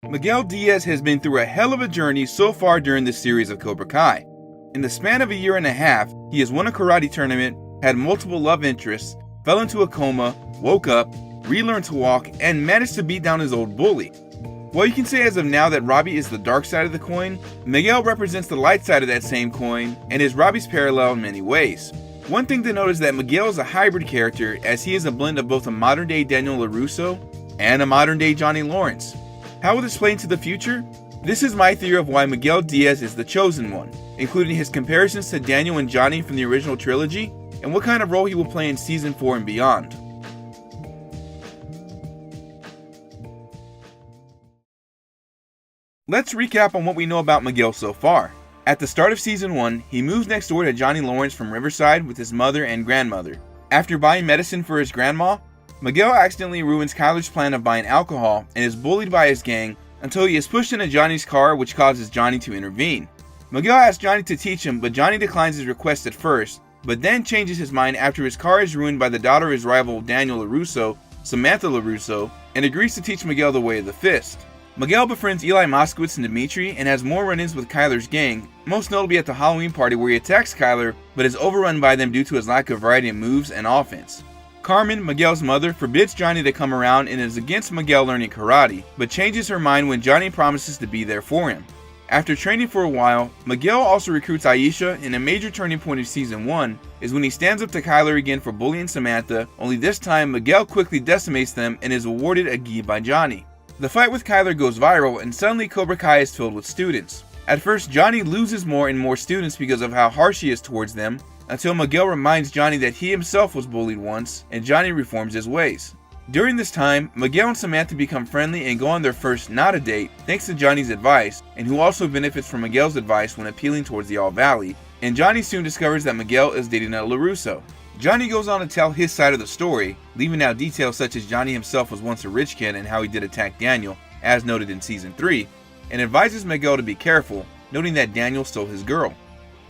Miguel Diaz has been through a hell of a journey so far during this series of Cobra Kai. In the span of a year and a half, he has won a karate tournament, had multiple love interests, fell into a coma, woke up, relearned to walk, and managed to beat down his old bully. While you can say as of now that Robbie is the dark side of the coin, Miguel represents the light side of that same coin and is Robbie's parallel in many ways. One thing to note is that Miguel is a hybrid character, as he is a blend of both a modern day Daniel LaRusso and a modern day Johnny Lawrence. How will this play into the future? This is my theory of why Miguel Diaz is the chosen one, including his comparisons to Daniel and Johnny from the original trilogy, and what kind of role he will play in Season 4 and beyond. Let's recap on what we know about Miguel so far. At the start of Season 1, he moves next door to Johnny Lawrence from Riverside with his mother and grandmother. After buying medicine for his grandma, Miguel accidentally ruins Kyler's plan of buying alcohol and is bullied by his gang until he is pushed into Johnny's car, which causes Johnny to intervene. Miguel asks Johnny to teach him, but Johnny declines his request at first, but then changes his mind after his car is ruined by the daughter of his rival Daniel LaRusso, Samantha LaRusso, and agrees to teach Miguel the way of the fist. Miguel befriends Eli Moskowitz and Dimitri and has more run-ins with Kyler's gang, most notably at the Halloween party where he attacks Kyler but is overrun by them due to his lack of variety in moves and offense. Carmen, Miguel's mother, forbids Johnny to come around and is against Miguel learning karate, but changes her mind when Johnny promises to be there for him. After training for a while, Miguel also recruits Aisha, and a major turning point of Season 1 is when he stands up to Kyler again for bullying Samantha, only this time Miguel quickly decimates them and is awarded a gi by Johnny. The fight with Kyler goes viral and suddenly Cobra Kai is filled with students. At first, Johnny loses more and more students because of how harsh he is towards them, until Miguel reminds Johnny that he himself was bullied once, and Johnny reforms his ways. During this time, Miguel and Samantha become friendly and go on their first not a date thanks to Johnny's advice, and who also benefits from Miguel's advice when appealing towards the All Valley, and Johnny soon discovers that Miguel is dating a LaRusso. Johnny goes on to tell his side of the story, leaving out details such as Johnny himself was once a rich kid and how he did attack Daniel, as noted in Season 3, and advises Miguel to be careful, noting that Daniel stole his girl.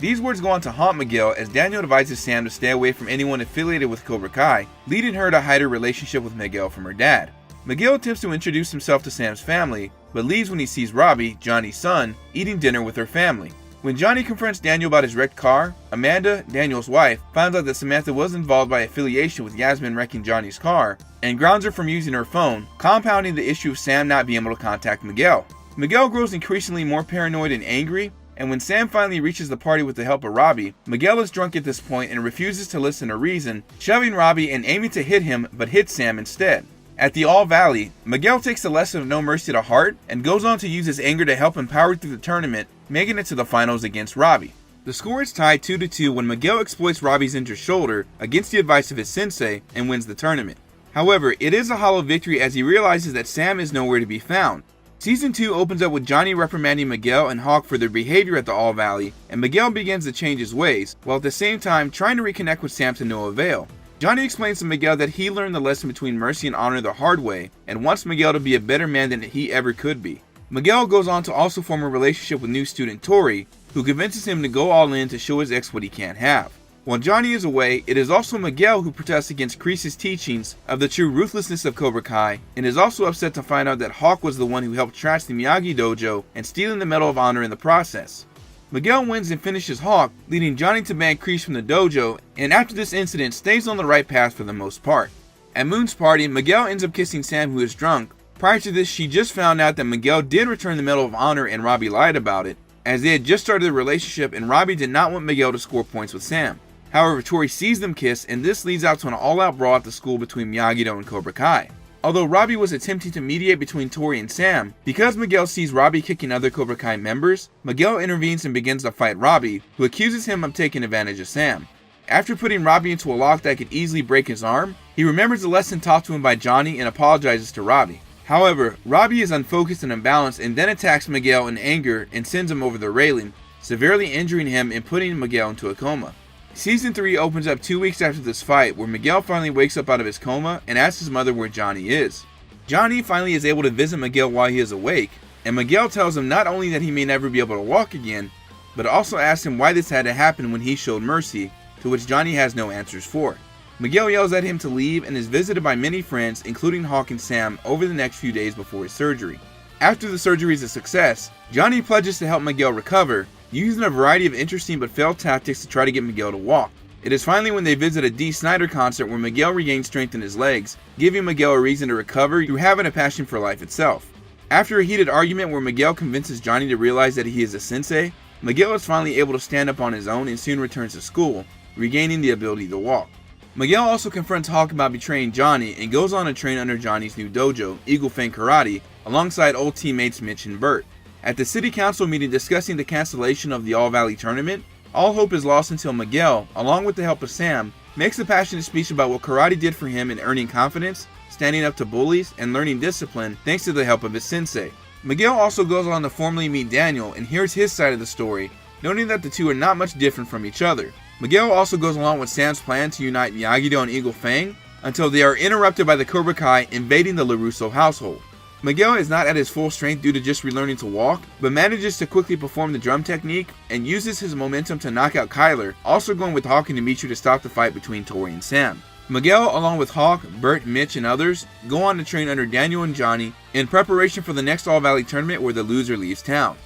These words go on to haunt Miguel as Daniel advises Sam to stay away from anyone affiliated with Cobra Kai, leading her to hide her relationship with Miguel from her dad. Miguel attempts to introduce himself to Sam's family, but leaves when he sees Robbie, Johnny's son, eating dinner with her family. When Johnny confronts Daniel about his wrecked car, Amanda, Daniel's wife, finds out that Samantha was involved by affiliation with Yasmin wrecking Johnny's car, and grounds her from using her phone, compounding the issue of Sam not being able to contact Miguel. Miguel grows increasingly more paranoid and angry, and when Sam finally reaches the party with the help of Robbie, Miguel is drunk at this point and refuses to listen to reason, shoving Robbie and aiming to hit him but hits Sam instead. At the All Valley, Miguel takes the lesson of no mercy to heart and goes on to use his anger to help him power through the tournament, making it to the finals against Robbie. The score is tied 2-2 when Miguel exploits Robbie's injured shoulder against the advice of his sensei and wins the tournament. However, it is a hollow victory as he realizes that Sam is nowhere to be found. Season 2 opens up with Johnny reprimanding Miguel and Hawk for their behavior at the All Valley, and Miguel begins to change his ways, while at the same time trying to reconnect with Sam to no avail. Johnny explains to Miguel that he learned the lesson between mercy and honor the hard way, and wants Miguel to be a better man than he ever could be. Miguel goes on to also form a relationship with new student Tori, who convinces him to go all in to show his ex what he can't have. While Johnny is away, it is also Miguel who protests against Kreese's teachings of the true ruthlessness of Cobra Kai, and is also upset to find out that Hawk was the one who helped trash the Miyagi dojo and stealing the Medal of Honor in the process. Miguel wins and finishes Hawk, leading Johnny to ban Kreese from the dojo, and after this incident stays on the right path for the most part. At Moon's party, Miguel ends up kissing Sam, who is drunk. Prior to this, she just found out that Miguel did return the Medal of Honor and Robbie lied about it, as they had just started a relationship and Robbie did not want Miguel to score points with Sam. However, Tori sees them kiss, and this leads out to an all-out brawl at the school between Miyagi-Do and Cobra Kai. Although Robbie was attempting to mediate between Tori and Sam, because Miguel sees Robbie kicking other Cobra Kai members, Miguel intervenes and begins to fight Robbie, who accuses him of taking advantage of Sam. After putting Robbie into a lock that could easily break his arm, he remembers the lesson taught to him by Johnny and apologizes to Robbie. However, Robbie is unfocused and imbalanced and then attacks Miguel in anger and sends him over the railing, severely injuring him and putting Miguel into a coma. Season 3 opens up 2 weeks after this fight, where Miguel finally wakes up out of his coma and asks his mother where Johnny is. Johnny finally is able to visit Miguel while he is awake, and Miguel tells him not only that he may never be able to walk again, but also asks him why this had to happen when he showed mercy, to which Johnny has no answers for. Miguel yells at him to leave and is visited by many friends, including Hawk and Sam, over the next few days before his surgery. After the surgery is a success, Johnny pledges to help Miguel recover, using a variety of interesting but failed tactics to try to get Miguel to walk. It is finally when they visit a Dee Snider concert where Miguel regains strength in his legs, giving Miguel a reason to recover through having a passion for life itself. After a heated argument where Miguel convinces Johnny to realize that he is a sensei, Miguel is finally able to stand up on his own and soon returns to school, regaining the ability to walk. Miguel also confronts Hawk about betraying Johnny and goes on to train under Johnny's new dojo, Eagle Fang Karate, alongside old teammates Mitch and Bert. At the city council meeting discussing the cancellation of the All Valley tournament, all hope is lost until Miguel, along with the help of Sam, makes a passionate speech about what karate did for him in earning confidence, standing up to bullies, and learning discipline thanks to the help of his sensei. Miguel also goes on to formally meet Daniel and hears his side of the story, noting that the two are not much different from each other. Miguel also goes along with Sam's plan to unite Miyagi-Do and Eagle Fang until they are interrupted by the Cobra Kai invading the LaRusso household. Miguel is not at his full strength due to just relearning to walk, but manages to quickly perform the drum technique and uses his momentum to knock out Kyler, also going with Hawk and Dimitri to stop the fight between Tori and Sam. Miguel, along with Hawk, Bert, Mitch, and others, go on to train under Daniel and Johnny in preparation for the next All Valley tournament where the loser leaves town.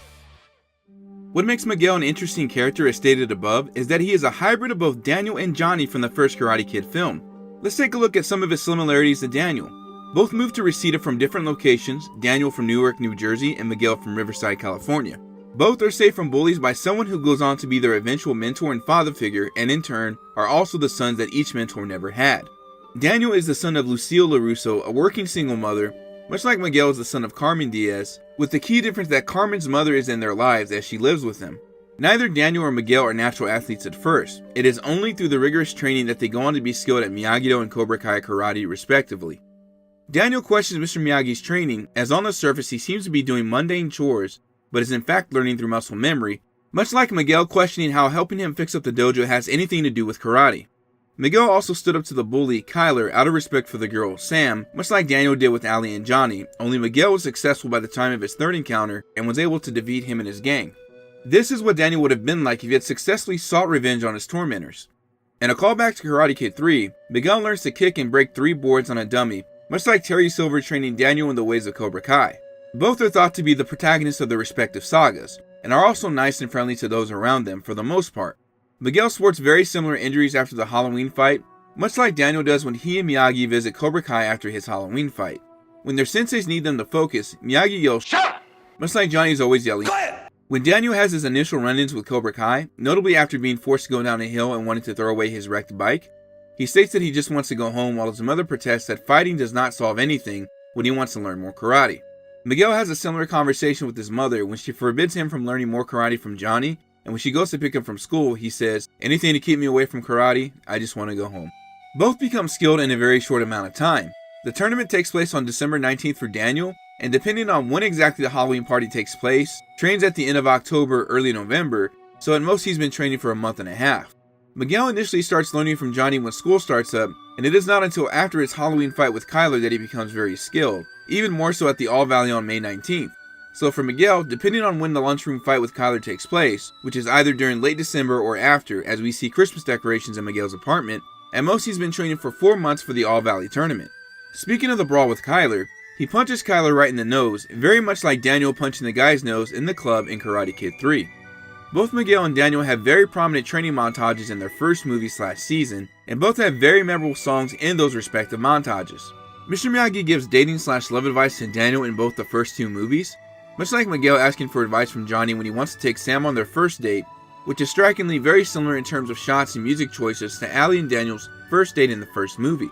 What makes Miguel an interesting character as stated above is that he is a hybrid of both Daniel and Johnny from the first Karate Kid film. Let's take a look at some of his similarities to Daniel. Both moved to Reseda from different locations, Daniel from Newark, New Jersey, and Miguel from Riverside, California. Both are saved from bullies by someone who goes on to be their eventual mentor and father figure, and in turn, are also the sons that each mentor never had. Daniel is the son of Lucille LaRusso, a working single mother, much like Miguel is the son of Carmen Diaz, with the key difference that Carmen's mother is in their lives as she lives with them. Neither Daniel or Miguel are natural athletes at first. It is only through the rigorous training that they go on to be skilled at Miyagi-Do and Cobra Kai karate, respectively. Daniel questions Mr. Miyagi's training, as on the surface he seems to be doing mundane chores, but is in fact learning through muscle memory, much like Miguel questioning how helping him fix up the dojo has anything to do with karate. Miguel also stood up to the bully, Kyler, out of respect for the girl, Sam, much like Daniel did with Ali and Johnny, only Miguel was successful by the time of his third encounter and was able to defeat him and his gang. This is what Daniel would have been like if he had successfully sought revenge on his tormentors. In a callback to Karate Kid 3, Miguel learns to kick and break 3 boards on a dummy, much like Terry Silver training Daniel in the ways of Cobra Kai. Both are thought to be the protagonists of their respective sagas, and are also nice and friendly to those around them for the most part. Miguel sports very similar injuries after the Halloween fight, much like Daniel does when he and Miyagi visit Cobra Kai after his Halloween fight. When their senseis need them to focus, Miyagi yells, "Shut up!" much like Johnny is always yelling. Quiet! When Daniel has his initial run-ins with Cobra Kai, notably after being forced to go down a hill and wanting to throw away his wrecked bike, he states that he just wants to go home while his mother protests that fighting does not solve anything when he wants to learn more karate. Miguel has a similar conversation with his mother when she forbids him from learning more karate from Johnny, and when she goes to pick him from school, he says, "Anything to keep me away from karate, I just want to go home." Both become skilled in a very short amount of time. The tournament takes place on December 19th for Daniel, and depending on when exactly the Halloween party takes place, trains at the end of October, early November, so at most he's been training for a month and a half. Miguel initially starts learning from Johnny when school starts up, and it is not until after his Halloween fight with Kyler that he becomes very skilled, even more so at the All Valley on May 19th. So for Miguel, depending on when the lunchroom fight with Kyler takes place, which is either during late December or after, as we see Christmas decorations in Miguel's apartment, at most he's been training for 4 months for the All Valley tournament. Speaking of the brawl with Kyler, he punches Kyler right in the nose, very much like Daniel punching the guy's nose in the club in Karate Kid 3. Both Miguel and Daniel have very prominent training montages in their first movie/season, and both have very memorable songs in those respective montages. Mr. Miyagi gives dating/love advice to Daniel in both the first 2 movies, much like Miguel asking for advice from Johnny when he wants to take Sam on their first date, which is strikingly very similar in terms of shots and music choices to Ali and Daniel's first date in the first movie.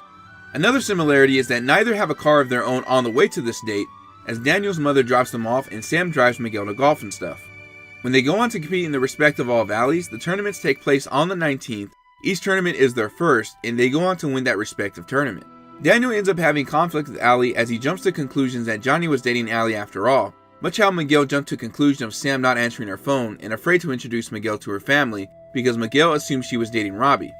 Another similarity is that neither have a car of their own on the way to this date, as Daniel's mother drops them off and Sam drives Miguel to golf and stuff. When they go on to compete in the respective All Valleys, the tournaments take place on the 19th, each tournament is their first, and they go on to win that respective tournament. Daniel ends up having conflict with Ali as he jumps to conclusions that Johnny was dating Ali after all, much how Miguel jumped to a conclusion of Sam not answering her phone and afraid to introduce Miguel to her family because Miguel assumed she was dating Robbie.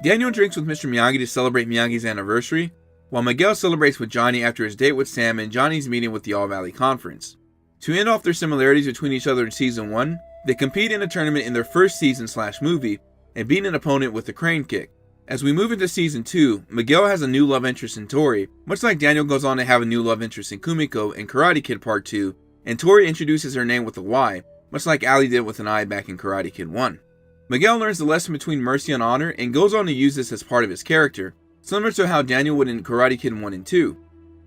Daniel drinks with Mr. Miyagi to celebrate Miyagi's anniversary, while Miguel celebrates with Johnny after his date with Sam and Johnny's meeting with the All Valley Conference. To end off their similarities between each other in Season 1, they compete in a tournament in their first season/movie and beat an opponent with a crane kick. As we move into Season 2, Miguel has a new love interest in Tori, much like Daniel goes on to have a new love interest in Kumiko in Karate Kid Part 2, and Tori introduces her name with a Y, much like Ali did with an I back in Karate Kid 1. Miguel learns the lesson between mercy and honor and goes on to use this as part of his character, similar to how Daniel would in Karate Kid 1 and 2.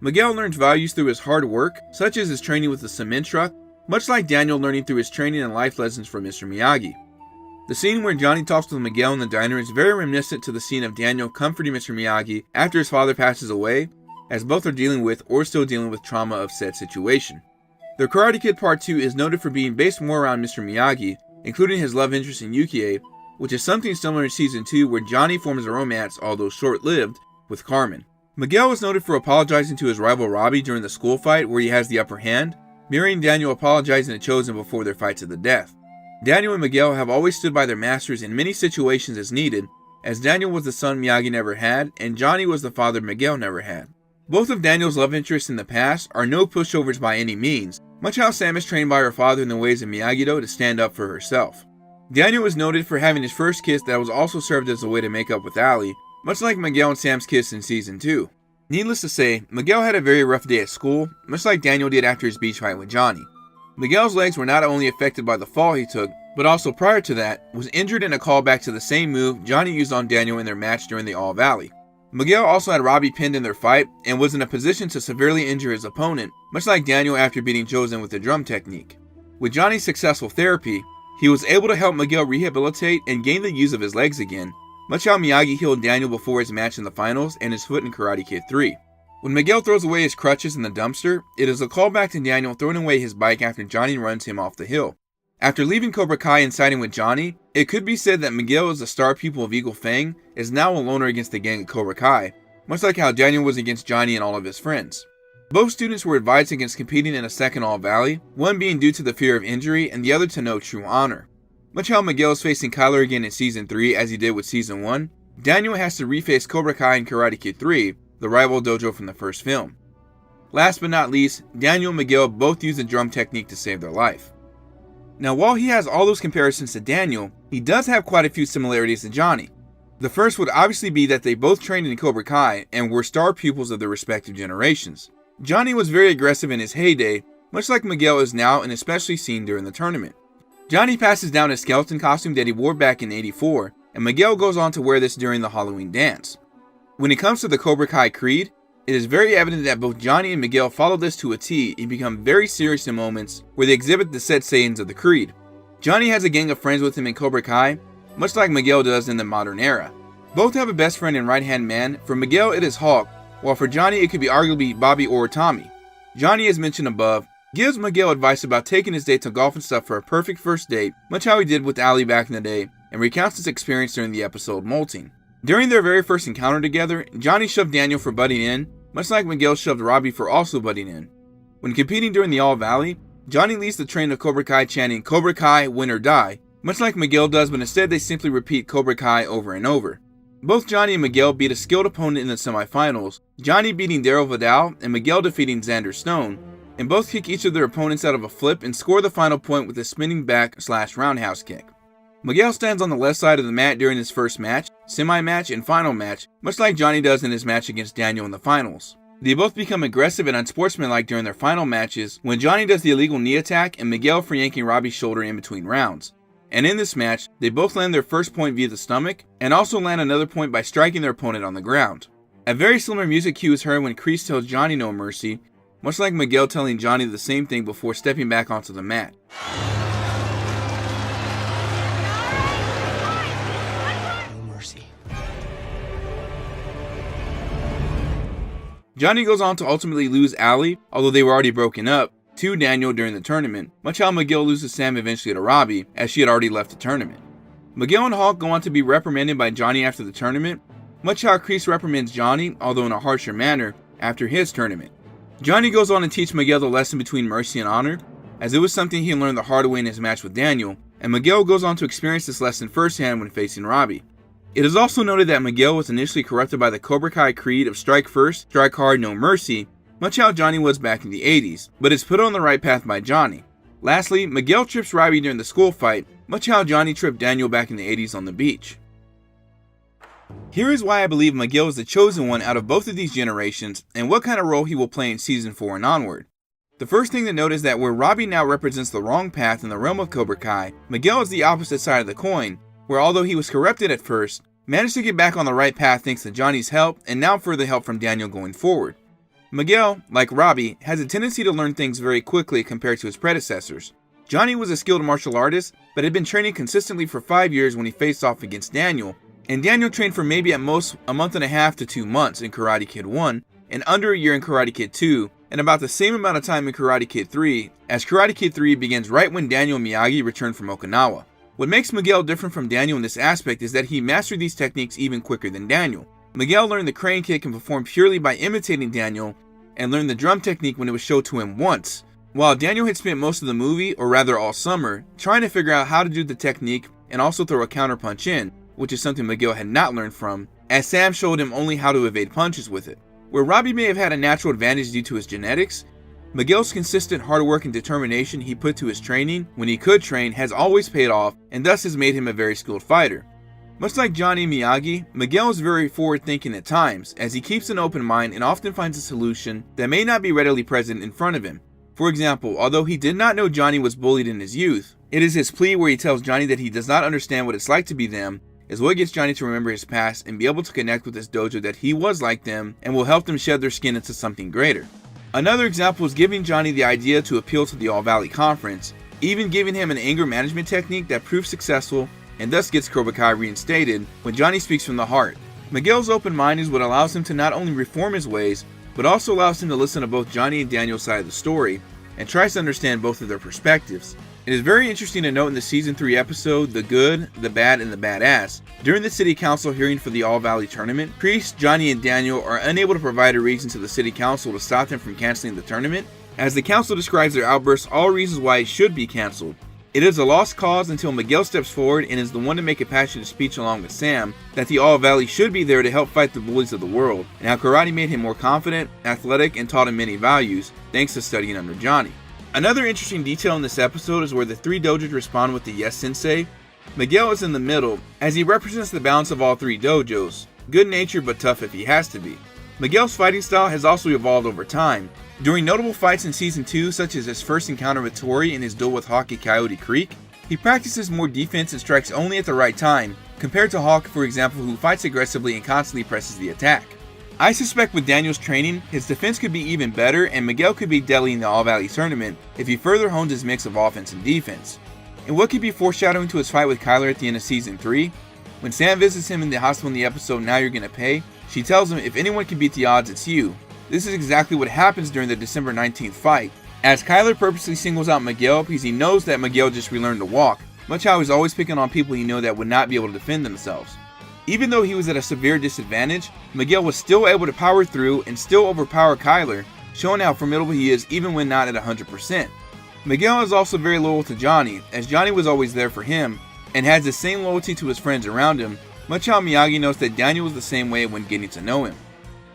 Miguel learns values through his hard work, such as his training with the cement truck, much like Daniel learning through his training and life lessons from Mr. Miyagi. The scene where Johnny talks with Miguel in the diner is very reminiscent to the scene of Daniel comforting Mr. Miyagi after his father passes away, as both are dealing with or still dealing with trauma of said situation. The Karate Kid Part 2 is noted for being based more around Mr. Miyagi, including his love interest in Yukie, which is something similar in Season 2 where Johnny forms a romance, although short-lived, with Carmen. Miguel was noted for apologizing to his rival Robbie during the school fight where he has the upper hand, mirroring Daniel apologizing to Chozen before their fight to the death. Daniel and Miguel have always stood by their masters in many situations as needed, as Daniel was the son Miyagi never had, and Johnny was the father Miguel never had. Both of Daniel's love interests in the past are no pushovers by any means, much how Sam is trained by her father in the ways of Miyagi-Do to stand up for herself. Daniel was noted for having his first kiss that was also served as a way to make up with Ali, much like Miguel and Sam's kiss in Season 2. Needless to say, Miguel had a very rough day at school, much like Daniel did after his beach fight with Johnny. Miguel's legs were not only affected by the fall he took, but also prior to that, was injured in a callback to the same move Johnny used on Daniel in their match during the All Valley. Miguel also had Robbie pinned in their fight, and was in a position to severely injure his opponent, much like Daniel after beating Chozen with the drum technique. With Johnny's successful therapy, he was able to help Miguel rehabilitate and gain the use of his legs again, much how Miyagi healed Daniel before his match in the finals and his foot in Karate Kid 3. When Miguel throws away his crutches in the dumpster, it is a callback to Daniel throwing away his bike after Johnny runs him off the hill. After leaving Cobra Kai and siding with Johnny, it could be said that Miguel, as a star pupil of Eagle Fang, is now a loner against the gang of Cobra Kai, much like how Daniel was against Johnny and all of his friends. Both students were advised against competing in a second All Valley, one being due to the fear of injury and the other to no true honor. Much how Miguel is facing Kyler again in Season 3 as he did with Season 1, Daniel has to reface Cobra Kai in Karate Kid 3, the rival dojo from the first film. Last but not least, Daniel and Miguel both use the drum technique to save their life. Now while he has all those comparisons to Daniel, he does have quite a few similarities to Johnny. The first would obviously be that they both trained in Cobra Kai and were star pupils of their respective generations. Johnny was very aggressive in his heyday, much like Miguel is now and especially seen during the tournament. Johnny passes down his skeleton costume that he wore back in '84, and Miguel goes on to wear this during the Halloween dance. When it comes to the Cobra Kai creed, it is very evident that both Johnny and Miguel follow this to a T and become very serious in moments where they exhibit the set sayings of the creed. Johnny has a gang of friends with him in Cobra Kai, much like Miguel does in the modern era. Both have a best friend and right-hand man. For Miguel it is Hawk, while for Johnny it could be arguably Bobby or Tommy. Johnny, as mentioned above, gives Miguel advice about taking his date to golf and stuff for a perfect first date, much how he did with Ali back in the day, and recounts his experience during the episode Molting. During their very first encounter together, Johnny shoved Daniel for butting in, much like Miguel shoved Robbie for also butting in. When competing during the All Valley, Johnny leads the train of Cobra Kai chanting "Cobra Kai, win or die," much like Miguel does, but instead they simply repeat Cobra Kai over and over. Both Johnny and Miguel beat a skilled opponent in the semifinals, Johnny beating Daryl Vidal and Miguel defeating Xander Stone, and both kick each of their opponents out of a flip and score the final point with a spinning back/roundhouse kick. Miguel stands on the left side of the mat during his first match, semi-match, and final match, much like Johnny does in his match against Daniel in the finals. They both become aggressive and unsportsmanlike during their final matches when Johnny does the illegal knee attack and Miguel for yanking Robbie's shoulder in between rounds. And in this match, they both land their first point via the stomach, and also land another point by striking their opponent on the ground. A very similar music cue is heard when Kreese tells Johnny no mercy, much like Miguel telling Johnny the same thing before stepping back onto the mat. Johnny goes on to ultimately lose Ali, although they were already broken up, to Daniel during the tournament, much how Miguel loses Sam eventually to Robbie, as she had already left the tournament. Miguel and Hawk go on to be reprimanded by Johnny after the tournament, much how Kreese reprimands Johnny, although in a harsher manner, after his tournament. Johnny goes on to teach Miguel the lesson between mercy and honor, as it was something he learned the hard way in his match with Daniel, and Miguel goes on to experience this lesson firsthand when facing Robbie. It is also noted that Miguel was initially corrupted by the Cobra Kai creed of strike first, strike hard, no mercy, much how Johnny was back in the 80s, but is put on the right path by Johnny. Lastly, Miguel trips Robbie during the school fight, much how Johnny tripped Daniel back in the 80s on the beach. Here is why I believe Miguel is the chosen one out of both of these generations, and what kind of role he will play in Season 4 and onward. The first thing to note is that where Robbie now represents the wrong path in the realm of Cobra Kai, Miguel is the opposite side of the coin, where although he was corrupted at first, managed to get back on the right path thanks to Johnny's help and now further help from Daniel going forward. Miguel, like Robbie, has a tendency to learn things very quickly compared to his predecessors. Johnny was a skilled martial artist, but had been training consistently for 5 years when he faced off against Daniel, and Daniel trained for maybe at most a month and a half to 2 months in Karate Kid 1, and under a year in Karate Kid 2, and about the same amount of time in Karate Kid 3, as Karate Kid 3 begins right when Daniel Miyagi returned from Okinawa. What makes Miguel different from Daniel in this aspect is that he mastered these techniques even quicker than Daniel. Miguel learned the crane kick and performed purely by imitating Daniel, and learned the drum technique when it was showed to him once, while Daniel had spent most of the movie, or rather all summer, trying to figure out how to do the technique and also throw a counter punch in, which is something Miguel had not learned from, as Sam showed him only how to evade punches with it. Where Robbie may have had a natural advantage due to his genetics, Miguel's consistent hard work and determination he put to his training when he could train has always paid off, and thus has made him a very skilled fighter. Much like Johnny Miyagi, Miguel is very forward-thinking at times, as he keeps an open mind and often finds a solution that may not be readily present in front of him. For example, although he did not know Johnny was bullied in his youth, it is his plea where he tells Johnny that he does not understand what it's like to be them is what gets Johnny to remember his past and be able to connect with his dojo that he was like them and will help them shed their skin into something greater. Another example is giving Johnny the idea to appeal to the All Valley Conference, even giving him an anger management technique that proves successful and thus gets Cobra Kai reinstated when Johnny speaks from the heart. Miguel's open mind is what allows him to not only reform his ways, but also allows him to listen to both Johnny and Daniel's side of the story, and tries to understand both of their perspectives. It is very interesting to note in the Season 3 episode, The Good, the Bad, and the Badass, during the City Council hearing for the All Valley Tournament, Priest, Johnny, and Daniel are unable to provide a reason to the City Council to stop them from canceling the tournament, as the Council describes their outbursts all reasons why it should be cancelled. It is a lost cause until Miguel steps forward and is the one to make a passionate speech along with Sam that the All Valley should be there to help fight the bullies of the world, and how karate made him more confident, athletic, and taught him many values, thanks to studying under Johnny. Another interesting detail in this episode is where the three dojos respond with the Yes Sensei. Miguel is in the middle, as he represents the balance of all three dojos, good-natured but tough if he has to be. Miguel's fighting style has also evolved over time. During notable fights in Season 2, such as his first encounter with Tori in his duel with Hawk at Coyote Creek, he practices more defense and strikes only at the right time, compared to Hawk, for example, who fights aggressively and constantly presses the attack. I suspect with Daniel's training, his defense could be even better and Miguel could be deadly in the All Valley Tournament if he further hones his mix of offense and defense. And what could be foreshadowing to his fight with Kyler at the end of Season 3? When Sam visits him in the hospital in the episode Now You're Gonna Pay, she tells him if anyone can beat the odds, it's you. This is exactly what happens during the December 19th fight, as Kyler purposely singles out Miguel because he knows that Miguel just relearned to walk, much how he's always picking on people he knows that would not be able to defend themselves. Even though he was at a severe disadvantage, Miguel was still able to power through and still overpower Kyler, showing how formidable he is even when not at 100%. Miguel is also very loyal to Johnny, as Johnny was always there for him, and has the same loyalty to his friends around him, much how Miyagi knows that Daniel was the same way when getting to know him.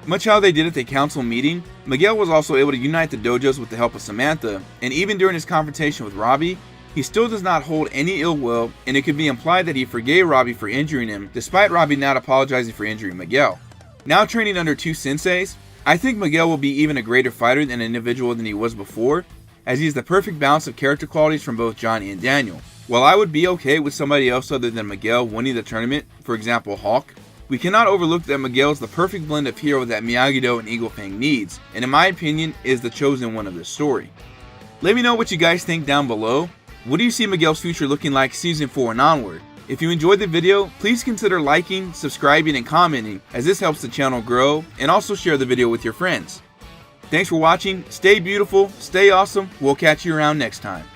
Much how they did at the council meeting, Miguel was also able to unite the dojos with the help of Samantha, and even during his confrontation with Robbie, he still does not hold any ill will, and it could be implied that he forgave Robbie for injuring him, despite Robbie not apologizing for injuring Miguel. Now training under two senseis, I think Miguel will be even a greater fighter and individual than he was before, as he is the perfect balance of character qualities from both Johnny and Daniel. While I would be okay with somebody else other than Miguel winning the tournament, for example Hawk, we cannot overlook that Miguel is the perfect blend of hero that Miyagi-Do and Eagle Fang needs, and in my opinion is the chosen one of this story. Let me know what you guys think down below. What do you see Miguel's future looking like Season 4 and onward? If you enjoyed the video, please consider liking, subscribing, and commenting, as this helps the channel grow, and also share the video with your friends. Thanks for watching, stay beautiful, stay awesome, we'll catch you around next time.